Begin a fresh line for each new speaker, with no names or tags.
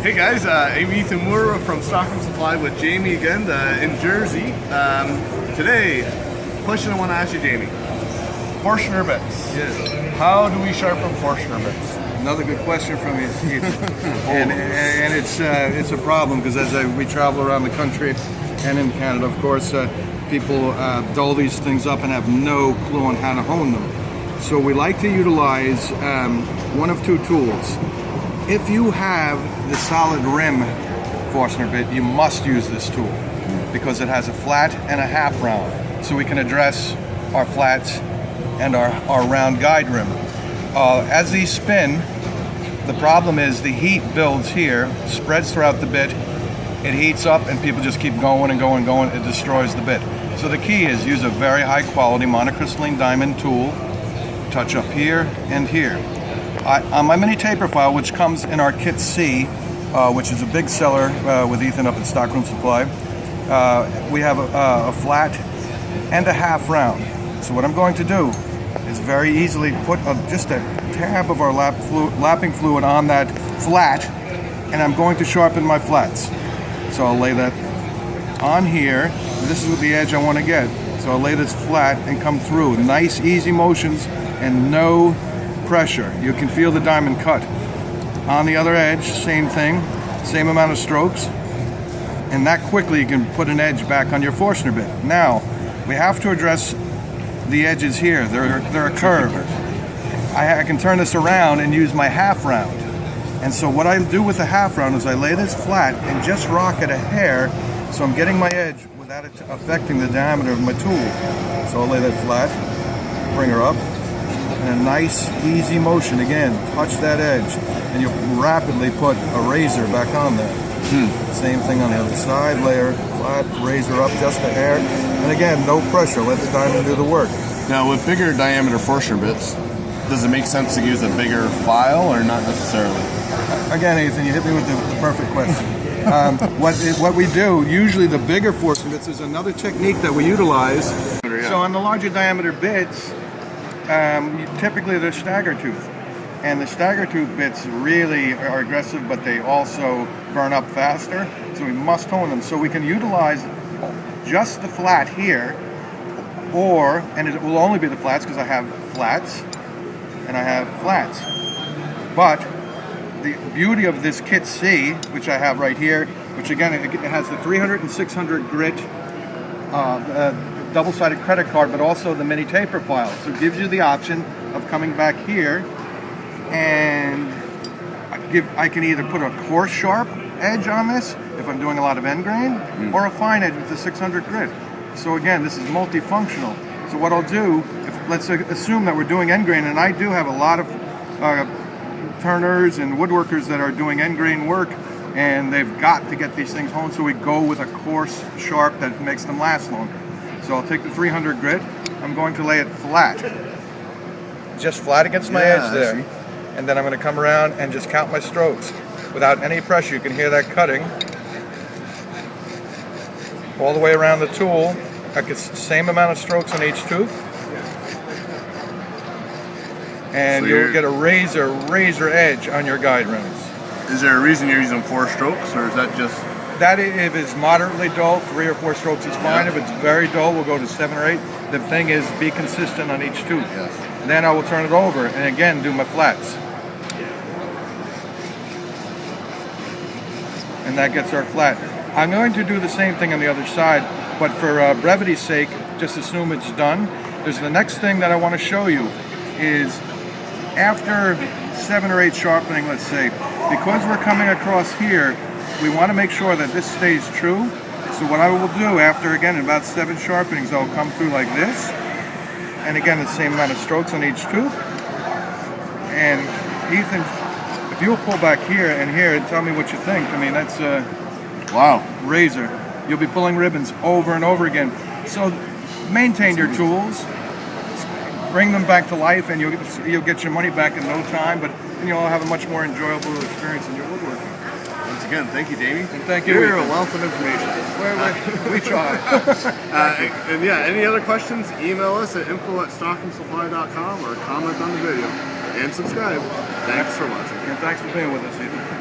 Hey guys, I'm Ethan Moore from Stockholm Supply with Jamie again in Jersey. Today, question I want to ask you, Jamie.
Forstner bits.
Yes.
How do we sharpen Forstner bits?
Another good question from you, Ethan. and it's a problem because we travel around the country and in Canada, of course, people dull these things up and have no clue on how to hone them. So we like to utilize one of two tools. If you have the solid rim Forstner bit, you must use this tool because it has a flat and a half round, so we can address our flats and our round guide rim. As these spin, the problem is the heat builds here, spreads throughout the bit, it heats up, and people just keep going and going and going. It destroys the bit. So the key is use a very high quality monocrystalline diamond tool, touch up here and here. On my mini taper file, which comes in our kit C, which is a big seller with Ethan up at Stockholm Supply, we have a flat and a half round. So what I'm going to do is very easily put just a tab of our lapping fluid on that flat, and I'm going to sharpen my flats. So I'll lay that on here. This is the edge I want to get. So I'll lay this flat and come through. Nice, easy motions and no pressure. You can feel the diamond cut. On the other edge, same thing, same amount of strokes, and that quickly you can put an edge back on your Forstner bit. Now, we have to address the edges here. They're a curve. I can turn this around and use my half round. And so what I do with the half round is I lay this flat and just rock it a hair, so I'm getting my edge without it affecting the diameter of my tool. So I'll lay that flat, bring her up, and a nice, easy motion. Again, touch that edge, and you'll rapidly put a razor back on there. Same thing on the other side, layer, flat, razor up just a hair. And again, no pressure, let the diamond do the work.
Now with bigger diameter Forstner bits, does it make sense to use a bigger file or not necessarily?
Again, Ethan, you hit me with the perfect question. What we do, usually the bigger Forstner bits, is another technique that we utilize. So on the larger diameter bits, typically they're stagger tooth. And the stagger tooth bits really are aggressive, but they also burn up faster. So we must hone them. So we can utilize just the flat here, and it will only be the flats because I have flats and I have flats. But the beauty of this kit C, which I have right here, which again, it has the 300 and 600 grit double-sided credit card, but also the mini taper file. So it gives you the option of coming back here, and I can either put a coarse sharp edge on this if I'm doing a lot of end grain, or a fine edge with the 600 grit. So again, this is multifunctional. So what I'll do, let's assume that we're doing end grain, and I do have a lot of turners and woodworkers that are doing end grain work, and they've got to get these things honed, so we go with a coarse sharp that makes them last longer. So I'll take the 300 grit, I'm going to lay it flat. Just flat against my edge there. And then I'm going to come around and just count my strokes. Without any pressure, you can hear that cutting. All the way around the tool. I get the same amount of strokes on each tooth. And so you'll get a razor edge on your guide rims.
Is there a reason you're using 4 strokes, or is that just...
That if it's moderately dull, 3 or 4 strokes is fine.
Yeah.
If it's very dull, we'll go to 7 or 8. The thing is, be consistent on each tooth.
Yes.
Then I will turn it over and again do my flats. And that gets our flat. I'm going to do the same thing on the other side, but for brevity's sake, just assume it's done. There's the next thing that I want to show you is after 7 or 8 sharpening, let's say, because we're coming across here, we want to make sure that this stays true. So what I will do after, again, about 7 sharpenings, I'll come through like this. And again, the same amount of strokes on each tooth. And Ethan, if you'll pull back here and here and tell me what you think. I mean, that's
wow,
razor. You'll be pulling ribbons over and over again. So maintain your tools, bring them back to life, and you'll get your money back in no time, but you'll have a much more enjoyable experience in your woodworking.
Once again, thank you, Davey.
And thank you.
You're a wealth of information.
We try.
And yeah, any other questions, email us at info@stockholmsupply.com or comment on the video. And subscribe. Thanks for watching.
And thanks for being with us, Ethan.